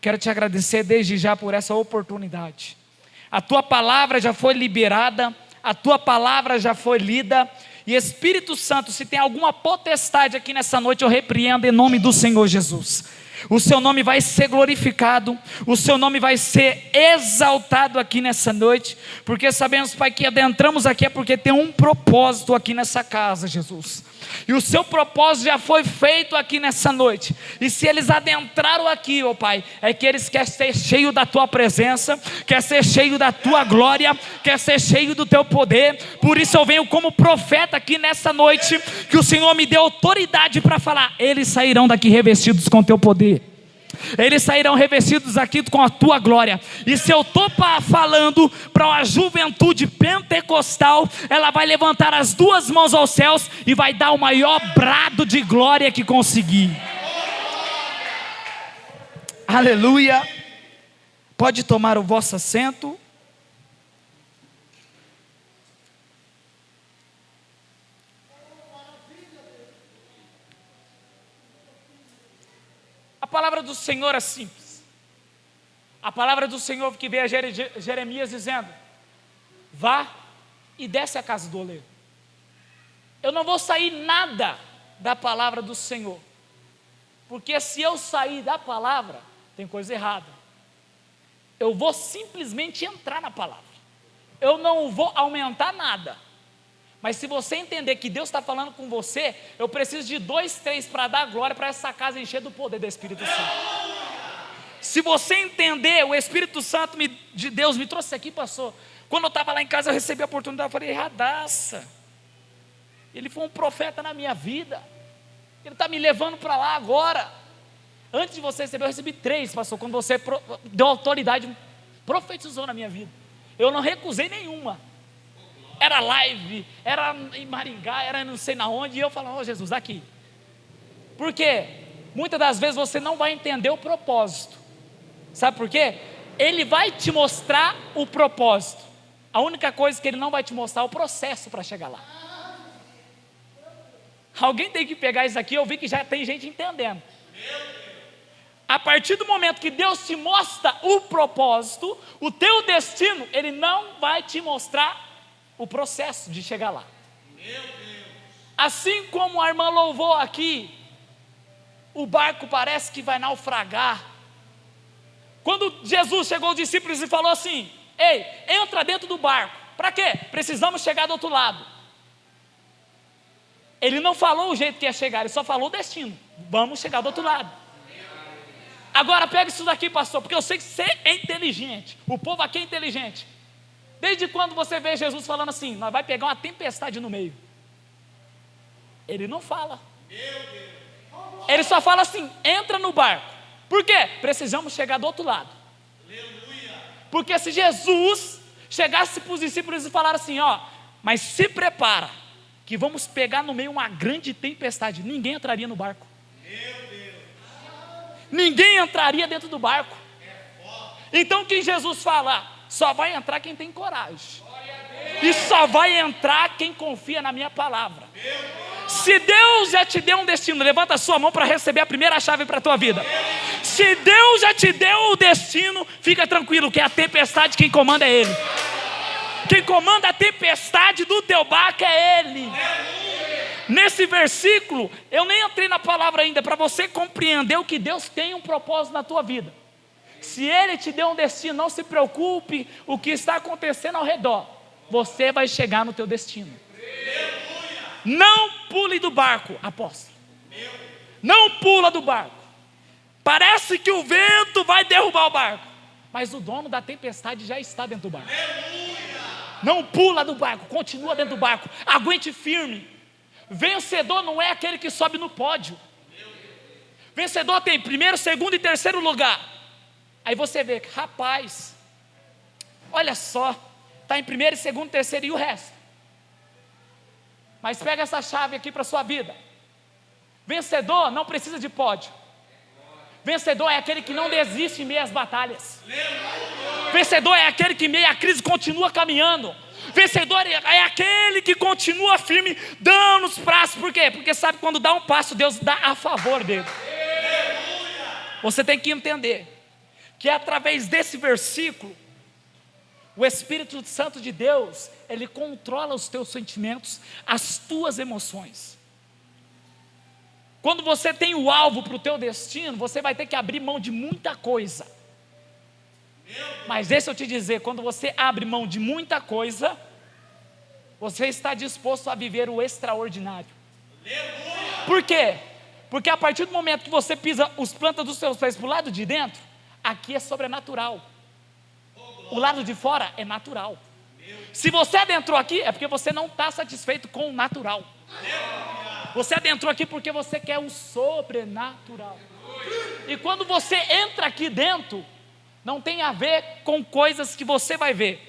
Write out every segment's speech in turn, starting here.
Quero te agradecer desde já por essa oportunidade. A tua palavra já foi liberada, a tua palavra já foi lida. E Espírito Santo, se tem alguma potestade aqui nessa noite, eu repreendo em nome do Senhor Jesus. O seu nome vai ser glorificado, o seu nome vai ser exaltado aqui nessa noite, porque sabemos, Pai, que adentramos aqui é porque tem um propósito aqui nessa casa, Jesus. E o seu propósito já foi feito aqui nessa noite. E se eles adentraram aqui, ó Pai, é que eles querem ser cheios da tua presença, quer ser cheio da tua glória, quer ser cheio do teu poder. Por isso eu venho como profeta aqui nessa noite, que o Senhor me deu autoridade para falar. Eles sairão daqui revestidos com teu poder. Eles sairão revestidos aqui com a tua glória. E se eu estou falando para uma juventude pentecostal, ela vai levantar as duas mãos aos céus e vai dar o maior brado de glória que conseguir. Aleluia. Pode tomar o vosso assento. A palavra do Senhor é simples. A palavra do Senhor que veio a Jeremias dizendo: vá e desce a casa do oleiro. Eu não vou sair nada da palavra do Senhor, porque se eu sair da palavra, tem coisa errada. Eu vou simplesmente entrar na palavra. Eu não vou aumentar nada. Mas se você entender que Deus está falando com você, eu preciso de 2, 3 para dar glória para essa casa encher do poder do Espírito Santo. Se você entender, o Espírito Santo de Deus me trouxe aqui, pastor. Quando eu estava lá em casa, eu recebi a oportunidade, eu falei: erradaça. Ele foi um profeta na minha vida. Ele está me levando para lá agora. Antes de você receber, eu recebi 3, pastor. Quando você deu autoridade, profetizou na minha vida. Eu não recusei nenhuma. Era live, era em Maringá, era não sei na onde, e eu falava: oh Jesus, aqui. Por quê? Muitas das vezes você não vai entender o propósito. Sabe por quê? Ele vai te mostrar o propósito. A única coisa que ele não vai te mostrar é o processo para chegar lá. Alguém tem que pegar isso aqui, eu vi que já tem gente entendendo. A partir do momento que Deus te mostra o propósito, o teu destino, ele não vai te mostrar o processo de chegar lá. Assim como a irmã louvou aqui, o barco parece que vai naufragar. Quando Jesus chegou aos discípulos e falou assim: ei, entra dentro do barco. Para quê? Precisamos chegar do outro lado. Ele não falou o jeito que ia chegar, ele só falou o destino. Vamos chegar do outro lado. Agora pega isso daqui, pastor, porque eu sei que você é inteligente. O povo aqui é inteligente. Desde quando você vê Jesus falando assim: nós vai pegar uma tempestade no meio? Ele não fala. Ele só fala assim: entra no barco. Por quê? Precisamos chegar do outro lado. Porque se Jesus chegasse para os discípulos e falar assim: ó, mas se prepara, que vamos pegar no meio uma grande tempestade, ninguém entraria no barco. Ninguém entraria dentro do barco. Então o que Jesus fala? Só vai entrar quem tem coragem. E só vai entrar quem confia na minha palavra. Se Deus já te deu um destino, levanta a sua mão para receber a primeira chave para a tua vida. Se Deus já te deu o destino, fica tranquilo que a tempestade quem comanda é Ele. Quem comanda a tempestade do teu barco é Ele. Nesse versículo, eu nem entrei na palavra ainda, para você compreender o que Deus tem um propósito na tua vida. Se Ele te deu um destino, não se preocupe o que está acontecendo ao redor. Você vai chegar no teu destino. Não pule do barco, apóstolo. Não pula do barco. Parece que o vento vai derrubar o barco, mas o dono da tempestade já está dentro do barco. Não pula do barco, continua dentro do barco. Aguente firme. Vencedor não é aquele que sobe no pódio. Vencedor tem primeiro, segundo e terceiro lugar. Aí você vê, rapaz, olha só, está em primeiro, segundo, terceiro e o resto. Mas pega essa chave aqui para a sua vida. Vencedor não precisa de pódio. Vencedor é aquele que não desiste em meio às batalhas. Vencedor é aquele que em meio à crise continua caminhando. Vencedor é aquele que continua firme, dando os passos. Por quê? Porque sabe, quando dá um passo, Deus dá a favor dele. Você tem que entender que através desse versículo, o Espírito Santo de Deus, ele controla os teus sentimentos, as tuas emoções. Quando você tem o alvo para o teu destino, você vai ter que abrir mão de muita coisa. Mas deixa eu te dizer, quando você abre mão de muita coisa, você está disposto a viver o extraordinário. Por quê? Porque a partir do momento que você pisa os plantas dos seus pés para o lado de dentro, aqui é sobrenatural. O lado de fora é natural. Se você adentrou aqui, é porque você não está satisfeito com o natural. Você adentrou aqui porque você quer o sobrenatural. E quando você entra aqui dentro, não tem a ver com coisas que você vai ver.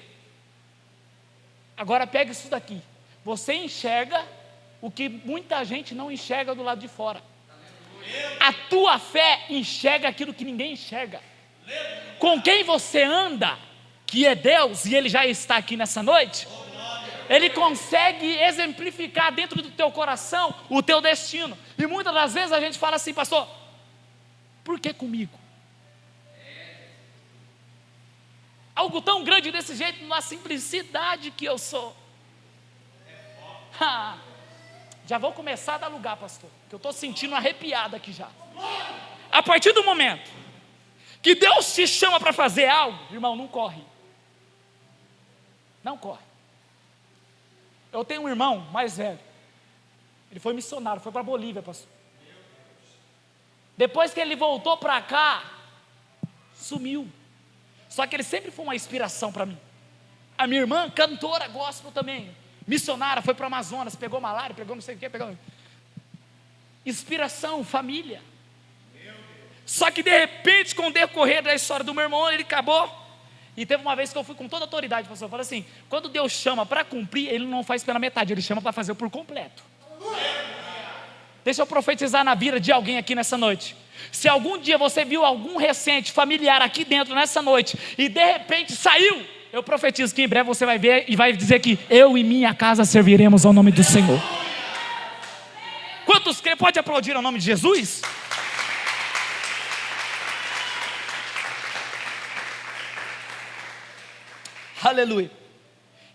Agora pega isso daqui. Você enxerga o que muita gente não enxerga do lado de fora. A tua fé enxerga aquilo que ninguém enxerga. Com quem você anda, que é Deus, e Ele já está aqui nessa noite, Ele consegue exemplificar dentro do teu coração o teu destino. E muitas das vezes a gente fala assim, pastor, por que comigo? Algo tão grande desse jeito, na simplicidade que eu sou. Já vou começar a dar lugar, pastor, que eu estou sentindo arrepiado aqui já. A partir do momento que Deus te chama para fazer algo, irmão, não corre. Não corre. Eu tenho um irmão mais velho. Ele foi missionário, foi para a Bolívia, pastor. Depois que ele voltou para cá, sumiu. Só que ele sempre foi uma inspiração para mim. A minha irmã, cantora gospel também, missionária, foi para o Amazonas, pegou malária, pegou não sei o que, pegou... Inspiração, família. Só que de repente, com o decorrer da história do meu irmão, ele acabou. E teve uma vez que eu fui com toda a autoridade, pastor, eu falei assim, quando Deus chama para cumprir, Ele não faz pela metade, Ele chama para fazer por completo. Deixa eu profetizar na vida de alguém aqui nessa noite. Se algum dia você viu algum recente, familiar aqui dentro nessa noite, e de repente saiu, eu profetizo que em breve você vai ver e vai dizer que eu e minha casa serviremos ao nome do Senhor. Quantos creem? Pode aplaudir ao nome de Jesus? Aleluia.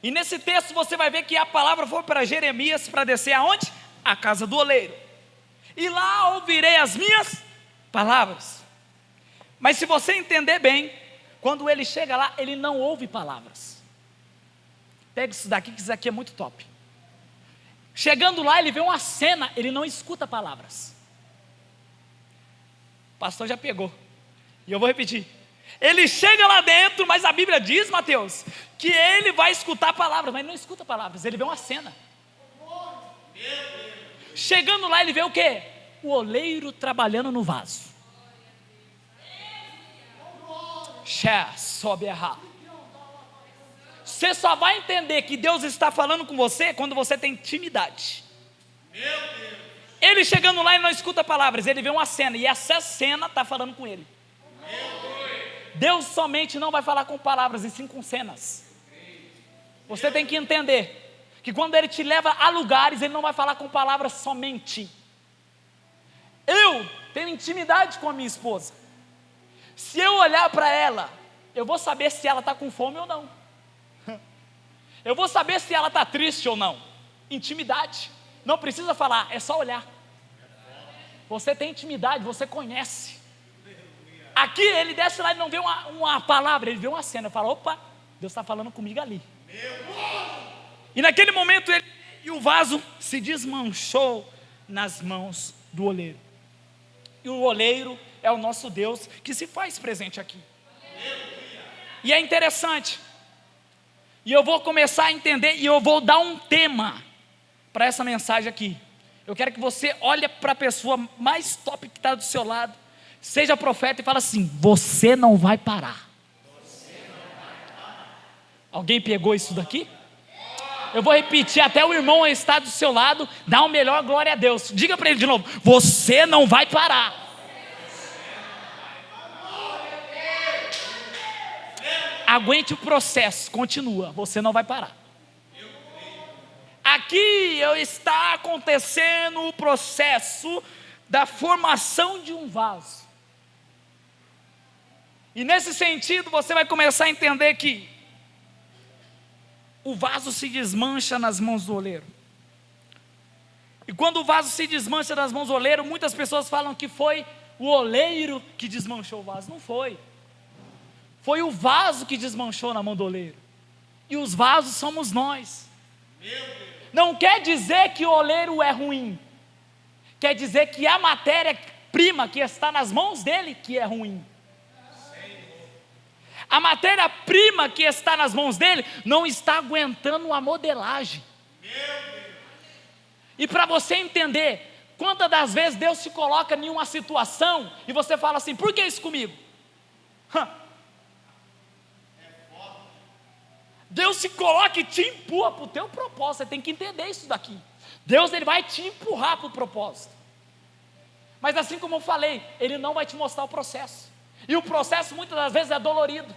E nesse texto você vai ver que a palavra foi para Jeremias para descer aonde? A casa do oleiro. E lá ouvirei as minhas palavras. Mas se você entender bem, quando ele chega lá, ele não ouve palavras. Pega isso daqui, que isso aqui é muito top. Chegando lá, ele vê uma cena, ele não escuta palavras. O pastor já pegou. E eu vou repetir. Ele chega lá dentro, mas a Bíblia diz, Mateus, que ele vai escutar palavras, mas ele não escuta palavras, ele vê uma cena. Chegando lá, ele vê o quê? O oleiro trabalhando no vaso. Sobe errado. Você só vai entender que Deus está falando com você quando você tem intimidade. Ele chegando lá, ele não escuta palavras, ele vê uma cena, e essa cena está falando com ele. Deus somente não vai falar com palavras, e sim com cenas. Você tem que entender que quando Ele te leva a lugares, Ele não vai falar com palavras somente. Eu tenho intimidade com a minha esposa. Se eu olhar para ela, eu vou saber se ela está com fome ou não. Eu vou saber se ela está triste ou não. Intimidade. Não precisa falar, é só olhar. Você tem intimidade, você conhece. Aqui ele desce lá e não vê uma palavra, ele vê uma cena. Fala, opa, Deus está falando comigo ali. E naquele momento e o vaso se desmanchou nas mãos do oleiro. E o oleiro é o nosso Deus que se faz presente aqui. E é interessante. E eu vou começar a entender e eu vou dar um tema para essa mensagem aqui. Eu quero que você olhe para a pessoa mais top que está do seu lado. Seja profeta e fala assim, você não vai parar. Alguém pegou isso daqui? Eu vou repetir, até o irmão está do seu lado, dá o melhor glória a Deus. Diga para ele de novo, você não vai parar. Aguente o processo, continua, você não vai parar. Aqui está acontecendo o processo da formação de um vaso. E nesse sentido, você vai começar a entender que o vaso se desmancha nas mãos do oleiro. E quando o vaso se desmancha nas mãos do oleiro, muitas pessoas falam que foi o oleiro que desmanchou o vaso. Não foi. Foi o vaso que desmanchou na mão do oleiro. E os vasos somos nós. Não quer dizer que o oleiro é ruim. Quer dizer que a matéria-prima que está nas mãos dele que é ruim. A matéria-prima que está nas mãos dele não está aguentando a modelagem. E para você entender, quantas das vezes Deus se coloca em uma situação e você fala assim: por que isso comigo? Deus se coloca e te empurra para o teu propósito. Você tem que entender isso daqui. Deus, ele vai te empurrar para o propósito. Mas assim como eu falei, ele não vai te mostrar o processo. E o processo muitas das vezes é dolorido.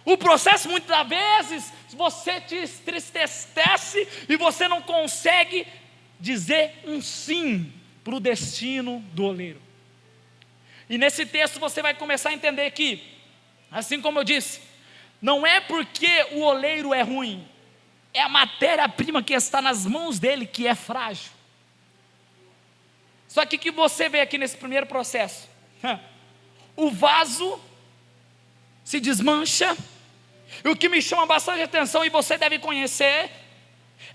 O processo muitas das vezes você te entristece e você não consegue dizer um sim para o destino do oleiro. E nesse texto você vai começar a entender que, assim como eu disse, não é porque o oleiro é ruim, é a matéria-prima que está nas mãos dele que é frágil. Só que você vê aqui nesse primeiro processo, o vaso se desmancha, e o que me chama bastante atenção, e você deve conhecer,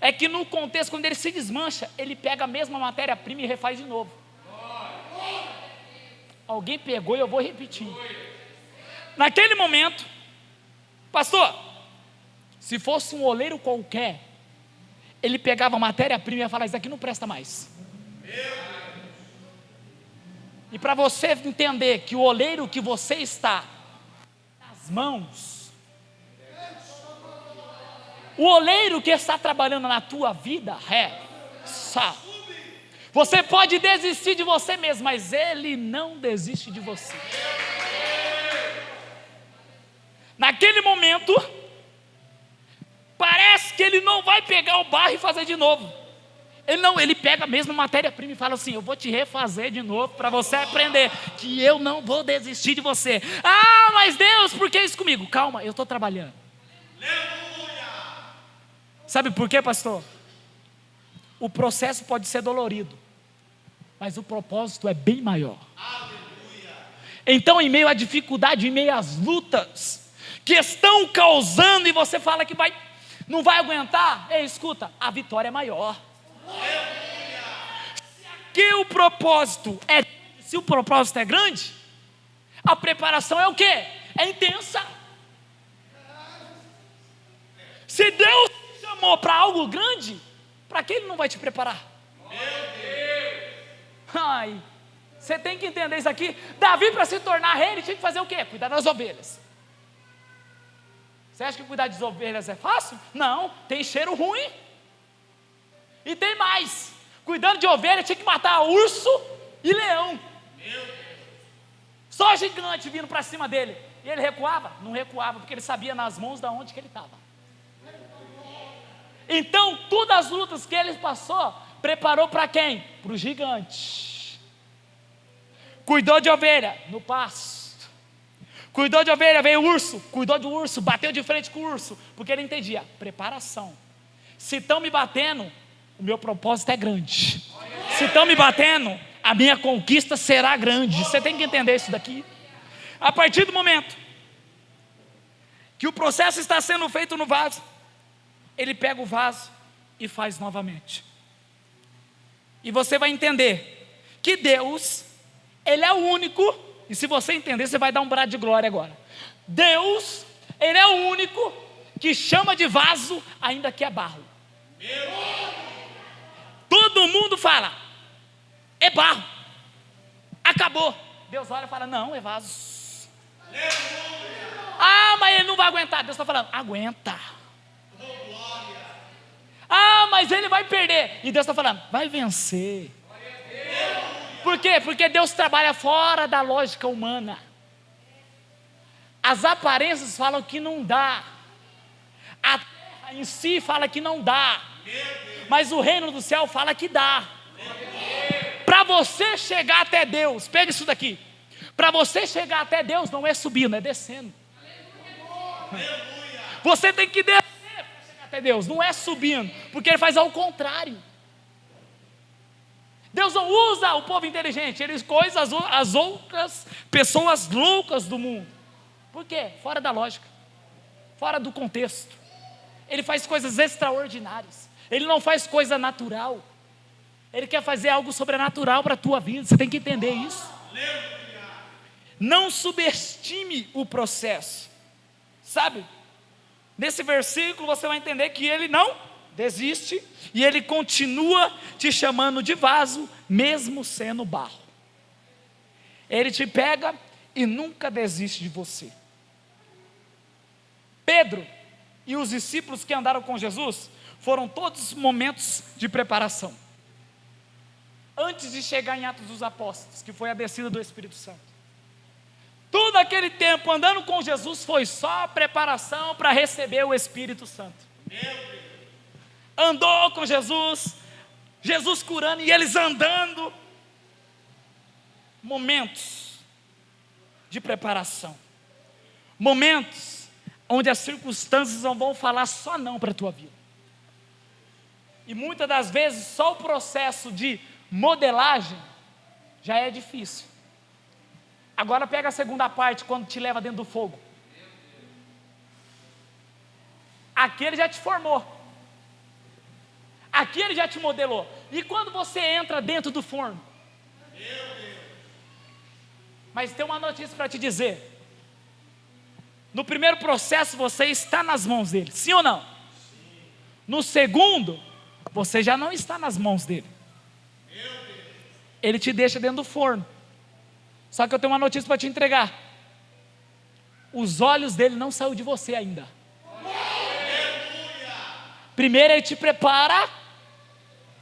é que no contexto, quando ele se desmancha, ele pega a mesma matéria-prima e refaz de novo. Alguém pegou e eu vou repetir. Naquele momento, pastor, se fosse um oleiro qualquer, ele pegava a matéria-prima e ia falar: isso aqui não presta mais. E para você entender que o oleiro que você está nas mãos, o oleiro que está trabalhando na tua vida você pode desistir de você mesmo, mas ele não desiste de você. Naquele momento, parece que ele não vai pegar o barro e fazer de novo. Ele pega a mesma matéria-prima e fala assim: eu vou te refazer de novo para você aprender que eu não vou desistir de você. Ah, mas Deus, por que isso comigo? Calma, eu estou trabalhando. Aleluia! Sabe por quê, pastor? O processo pode ser dolorido, mas o propósito é bem maior. Aleluia! Então, em meio à dificuldade, em meio às lutas que estão causando, e você fala que não vai aguentar, escuta, a vitória é maior. Se o propósito é grande, a preparação é o quê? É intensa. Se Deus te chamou para algo grande, para que Ele não vai te preparar? Ai, você tem que entender isso aqui. Davi, para se tornar rei, ele tinha que fazer o quê? Cuidar das ovelhas. Você acha que cuidar das ovelhas é fácil? Não, tem cheiro ruim. E tem mais, cuidando de ovelha tinha que matar urso e leão. Só gigante vindo para cima dele. E ele recuava? Não recuava, porque ele sabia nas mãos de onde que ele estava. Então, todas as lutas que ele passou, preparou para quem? Para o gigante. Cuidou de ovelha no pasto. Cuidou de ovelha, veio o urso. Cuidou do urso, bateu de frente com o urso. Porque ele entendia, preparação. Se estão me batendo, o meu propósito é grande. Se estão me batendo, a minha conquista será grande. Você tem que entender isso daqui. A partir do momento que o processo está sendo feito no vaso, ele pega o vaso e faz novamente. E você vai entender que Deus, Ele é o único, e se você entender, você vai dar um brado de glória agora. Deus, Ele é o único que chama de vaso, ainda que é barro. Todo mundo fala, é barro, acabou. Deus olha e fala, não, é vaso. Ah, mas ele não vai aguentar. Deus está falando, aguenta. Ah, mas ele vai perder. E Deus está falando, vai vencer. Por quê? Porque Deus trabalha fora da lógica humana. As aparências falam que não dá. A terra em si fala que não dá. Mas o reino do céu fala que dá. Para você chegar até Deus, pega isso daqui. Para você chegar até Deus não é subindo, é descendo. Você tem que descer para chegar até Deus, não é subindo, porque Ele faz ao contrário. Deus não usa o povo inteligente, Ele coisa as outras pessoas loucas do mundo. Por quê? Fora da lógica, fora do contexto. Ele faz coisas extraordinárias, Ele não faz coisa natural. Ele quer fazer algo sobrenatural para a tua vida, você tem que entender isso. Não subestime o processo, sabe? Nesse versículo você vai entender que Ele não desiste e Ele continua te chamando de vaso, mesmo sendo barro. Ele te pega e nunca desiste de você. Pedro e os discípulos que andaram com Jesus foram todos momentos de preparação. Antes de chegar em Atos dos Apóstolos, que foi a descida do Espírito Santo. Todo aquele tempo andando com Jesus foi só preparação para receber o Espírito Santo. Andou com Jesus, Jesus curando e eles andando. Momentos de preparação. Momentos onde as circunstâncias não vão falar só não para a tua vida. E muitas das vezes só o processo de modelagem já é difícil. Agora pega a segunda parte, quando te leva dentro do fogo. Aqui Ele já te formou, aqui Ele já te modelou. E quando você entra dentro do forno? Mas tem uma notícia para te dizer. No primeiro processo você está nas mãos dele, sim ou não? No segundo, você já não está nas mãos dele. Ele te deixa dentro do forno. Só que eu tenho uma notícia para te entregar. Os olhos dele não saíram de você ainda. Primeiro Ele te prepara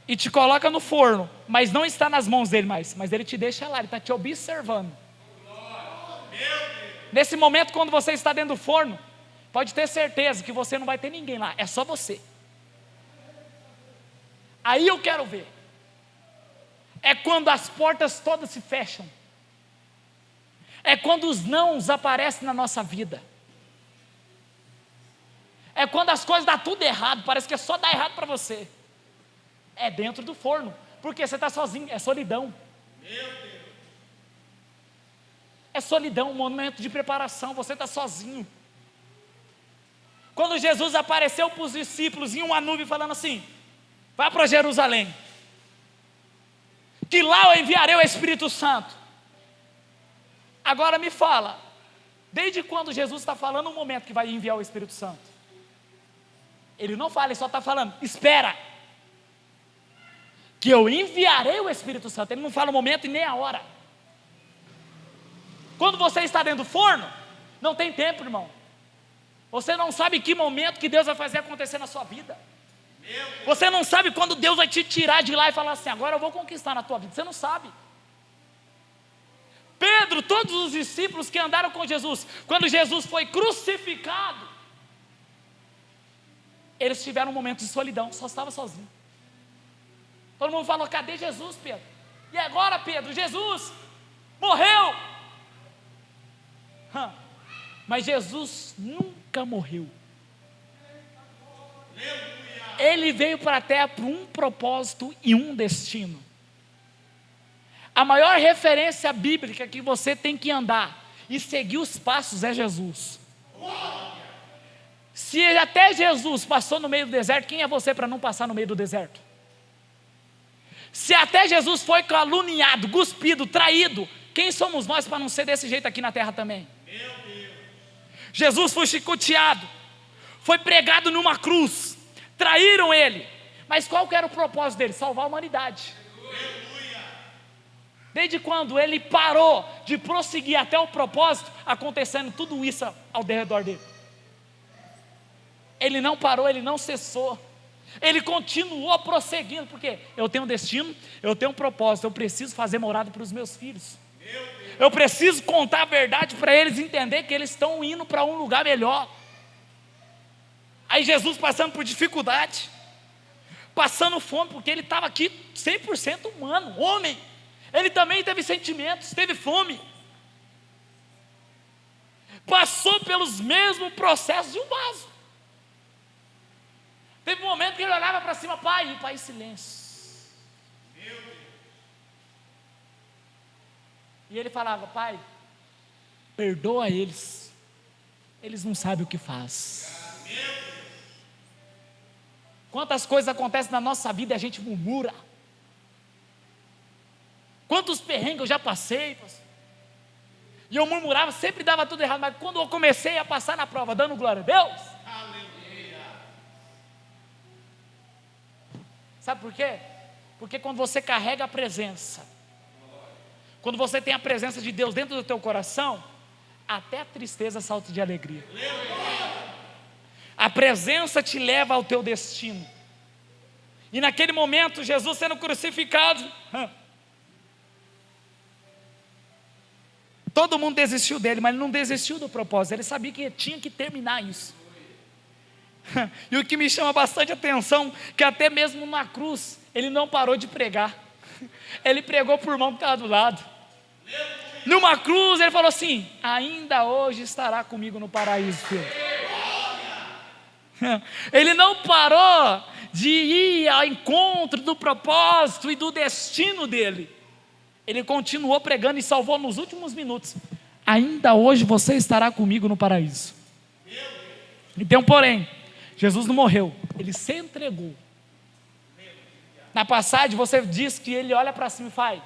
e te coloca no forno, mas não está nas mãos dele mais. Mas Ele te deixa lá, Ele está te observando. Nesse momento, quando você está dentro do forno, pode ter certeza que você não vai ter ninguém lá, é só você. Aí eu quero ver. É quando as portas todas se fecham. É quando os nãos aparecem na nossa vida. É quando as coisas dão tudo errado, parece que é só dar errado para você. É dentro do forno, porque você está sozinho, é solidão. É solidão, um momento de preparação, você está sozinho. Quando Jesus apareceu para os discípulos em uma nuvem falando assim: vá para Jerusalém, que lá eu enviarei o Espírito Santo. Agora me fala, desde quando Jesus está falando um momento que vai enviar o Espírito Santo? Ele não fala, Ele só está falando: espera, que eu enviarei o Espírito Santo. Ele não fala o momento e nem a hora. Quando você está dentro do forno, não tem tempo, irmão. Você não sabe que momento que Deus vai fazer acontecer na sua vida. Você não sabe quando Deus vai te tirar de lá e falar assim: agora eu vou conquistar na tua vida. Você não sabe. Pedro, todos os discípulos que andaram com Jesus, quando Jesus foi crucificado, eles tiveram um momento de solidão, só estava sozinho. Todo mundo falou: cadê Jesus, Pedro? E agora, Pedro? Jesus morreu. Mas Jesus nunca morreu. Ele veio para a terra por um propósito e um destino. A maior referência bíblica que você tem que andar e seguir os passos é Jesus. Se até Jesus passou no meio do deserto, quem é você para não passar no meio do deserto? Se até Jesus foi caluniado, cuspido, traído, quem somos nós para não ser desse jeito aqui na terra também? Jesus foi chicoteado, foi pregado numa cruz, traíram Ele, mas qual que era o propósito dele? Salvar a humanidade. Desde quando Ele parou de prosseguir até o propósito, acontecendo tudo isso ao redor dele? Ele não parou, Ele não cessou, Ele continuou prosseguindo, porque eu tenho um destino, eu tenho um propósito, eu preciso fazer morada para os meus filhos. Eu preciso contar a verdade para eles entender que eles estão indo para um lugar melhor. Aí Jesus passando por dificuldade, passando fome, porque Ele estava aqui 100% humano, homem. Ele também teve sentimentos, teve fome. passou pelos mesmos processos de um vaso. Teve um momento que ele olhava para cima, pai, e o pai em silêncio. E ele falava, pai, perdoa eles, eles não sabem o que faz. Quantas coisas acontecem na nossa vida e a gente murmura. Quantos perrengues eu já passei, pastor. E eu murmurava, sempre dava tudo errado, mas quando eu comecei a passar na prova, dando glória a Deus, aleluia. Sabe por quê? Porque quando você carrega a presença, quando você tem a presença de Deus dentro do teu coração, até a tristeza salta de alegria. A presença te leva ao teu destino. E naquele momento, Jesus sendo crucificado, todo mundo desistiu dele, mas ele não desistiu do propósito. Ele sabia que tinha que terminar isso. E o que me chama bastante atenção, que até mesmo na cruz, ele não parou de pregar. Ele pregou por mão que estava do lado. Numa cruz ele falou assim, ainda hoje estará comigo no paraíso, filho. Ele não parou de ir ao encontro do propósito e do destino dele. Ele continuou pregando e salvou nos últimos minutos. Ainda hoje você estará comigo no paraíso. Então, porém, Jesus não morreu, ele se entregou. Na passagem você diz que ele olha para cima e fala,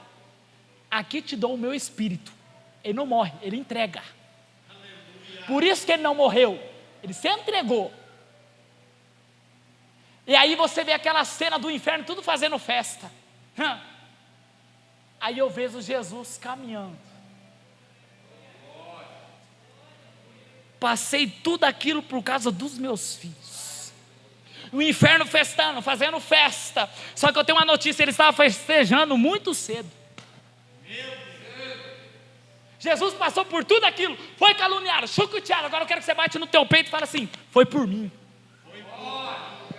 aqui te dou o meu espírito. Ele não morre, ele entrega. Por isso que ele não morreu, ele se entregou. E aí você vê aquela cena do inferno, tudo fazendo festa. Aí eu vejo Jesus caminhando. Passei tudo aquilo por causa dos meus filhos. O inferno festando, fazendo festa. Só que eu tenho uma notícia, ele estava festejando muito cedo. Jesus passou por tudo aquilo, foi caluniado, chucoteado. Agora eu quero que você bate no teu peito e fale assim, foi por mim.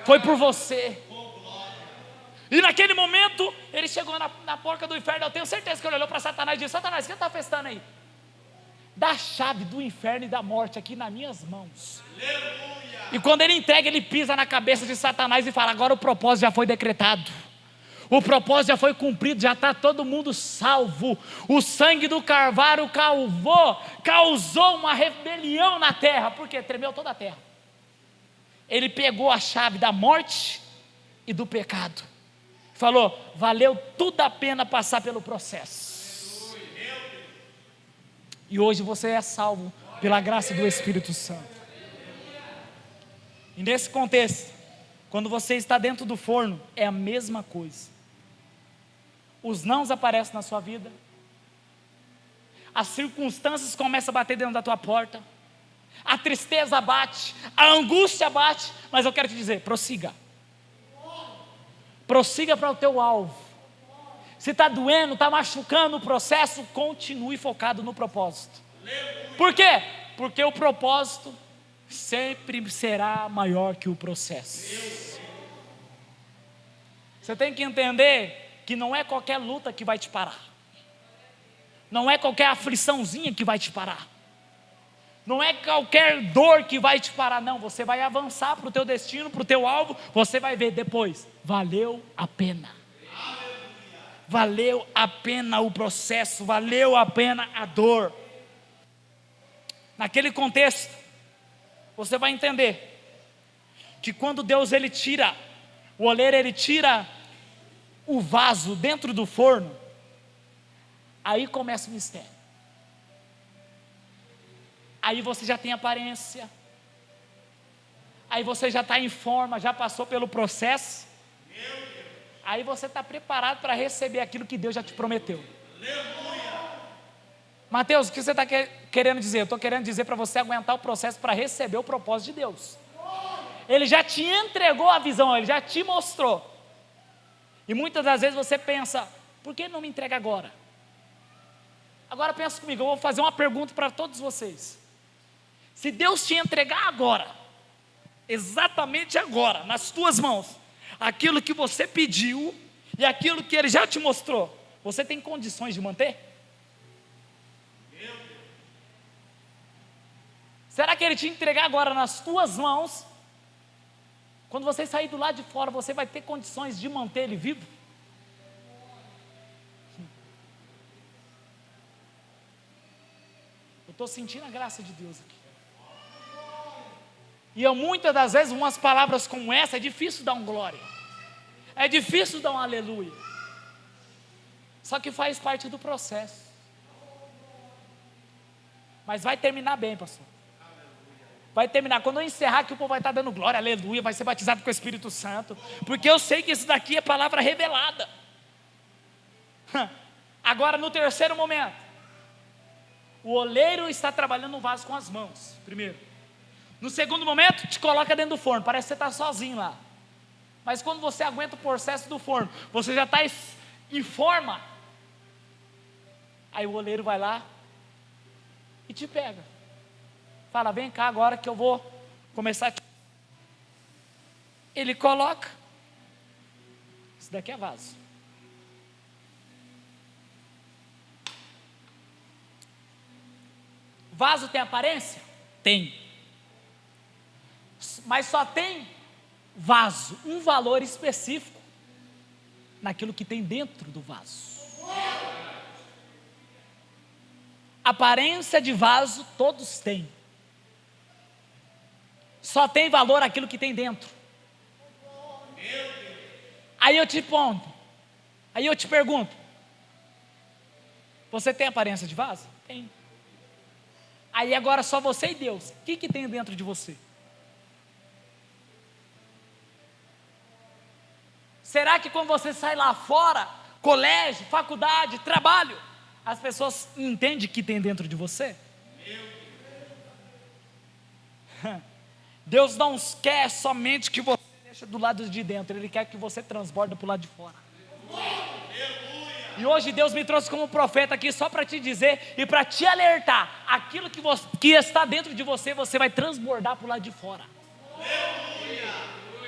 Foi por você. E naquele momento, ele chegou na porca do inferno. Eu tenho certeza que ele olhou para Satanás e disse, Satanás, o que você está festando aí? Dá a chave do inferno e da morte aqui nas minhas mãos. Aleluia. E quando ele entrega, ele pisa na cabeça de Satanás e fala, agora o propósito já foi decretado. O propósito já foi cumprido, já está todo mundo salvo. O sangue do Calvário causou uma rebelião na terra, porque tremeu toda a terra. Ele pegou a chave da morte e do pecado. Falou, valeu tudo a pena passar pelo processo. E hoje você é salvo pela graça do Espírito Santo. E nesse contexto, quando você está dentro do forno, é a mesma coisa. Os nãos aparecem na sua vida, as circunstâncias começam a bater dentro da tua porta, a tristeza bate, a angústia bate, mas eu quero te dizer, prossiga para o teu alvo. Se está doendo, está machucando o processo, continue focado no propósito. Por quê? Porque o propósito sempre será maior que o processo. Você tem que entender que não é qualquer luta que vai te parar, não é qualquer afliçãozinha que vai te parar, não é qualquer dor que vai te parar, não. Você vai avançar para o teu destino, para o teu alvo. Você vai ver depois, valeu a pena. Valeu a pena o processo, valeu a pena a dor. Naquele contexto, você vai entender que quando Deus ele tira, o oleiro ele tira o vaso dentro do forno, aí começa o mistério. Aí você já tem aparência, aí você já está em forma, já passou pelo processo, aí você está preparado para receber aquilo que Deus já te prometeu. Mateus, o que você está querendo dizer? Eu estou querendo dizer para você aguentar o processo para receber o propósito de Deus. Ele já te entregou a visão, ele já te mostrou. E muitas das vezes você pensa, por que não me entrega agora? Agora pensa comigo, eu vou fazer uma pergunta para todos vocês. Se Deus te entregar agora, exatamente agora, nas tuas mãos, aquilo que você pediu e aquilo que Ele já te mostrou, você tem condições de manter? Será que Ele te entregar agora nas tuas mãos? Quando você sair do lado de fora, você vai ter condições de manter Ele vivo? Eu estou sentindo a graça de Deus aqui. E muitas das vezes, umas palavras como essa, é difícil dar um glória. É difícil dar um aleluia. Só que faz parte do processo. Mas vai terminar bem, pastor. Vai terminar. Quando eu encerrar aqui, o povo vai estar dando glória, aleluia, vai ser batizado com o Espírito Santo. Porque eu sei que isso daqui é palavra revelada. Agora, no terceiro momento, o oleiro está trabalhando no vaso com as mãos, primeiro. No segundo momento, te coloca dentro do forno, parece que você está sozinho lá. Mas quando você aguenta o processo do forno, você já está em forma. Aí o oleiro vai lá e te pega. Fala, vem cá agora que eu vou começar a... Ele coloca. Isso daqui é vaso. Vaso tem aparência? Tem. Mas só tem vaso, um valor específico naquilo que tem dentro do vaso. Aparência de vaso todos têm. Só tem valor aquilo que tem dentro. Aí eu te pergunto, você tem aparência de vaso? Tem. Aí agora só você e Deus, o que tem dentro de você? Será que quando você sai lá fora, colégio, faculdade, trabalho, as pessoas entendem o que tem dentro de você? Deus não quer somente que você deixe do lado de dentro, Ele quer que você transborde para o lado de fora. E hoje Deus me trouxe como profeta aqui só para te dizer e para te alertar, aquilo que está dentro de você, você vai transbordar para o lado de fora.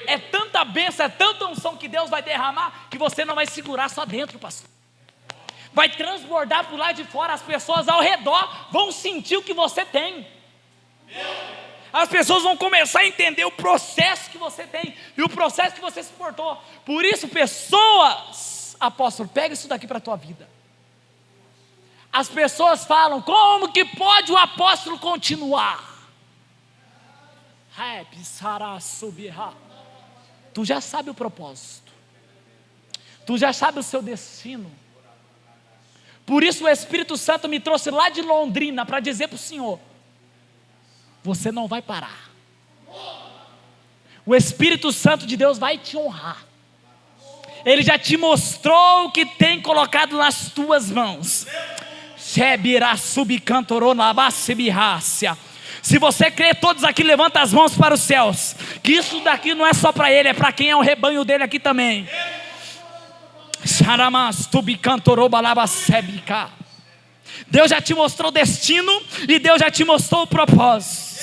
É tanta bênção, é tanta unção que Deus vai derramar, que você não vai segurar só dentro, pastor. Vai transbordar para o lado de fora, as pessoas ao redor vão sentir o que você tem. As pessoas vão começar a entender o processo que você tem, e o processo que você suportou. Por isso, pessoas, apóstolo, pega isso daqui para a tua vida. As pessoas falam, como que pode o apóstolo continuar? Tu já sabe o propósito, tu já sabe o seu destino. Por isso o Espírito Santo me trouxe lá de Londrina para dizer para o Senhor, você não vai parar. O Espírito Santo de Deus vai te honrar. Ele já te mostrou o que tem colocado nas tuas mãos. Se você crê, todos aqui levanta as mãos para os céus, que isso daqui não é só para ele, é para quem é o rebanho dele aqui também. Deus já te mostrou o destino e Deus já te mostrou o propósito.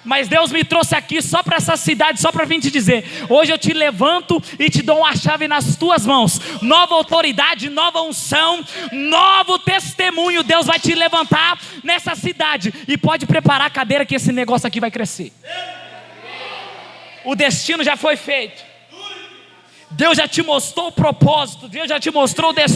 Mas Deus me trouxe aqui só para essa cidade, só para vir te dizer, hoje eu te levanto e te dou uma chave nas tuas mãos, nova autoridade, nova unção, novo testemunho. Deus vai te levantar nessa cidade, e pode preparar a cadeira que esse negócio aqui vai crescer. O destino já foi feito, Deus já te mostrou o propósito, Deus já te mostrou o destino.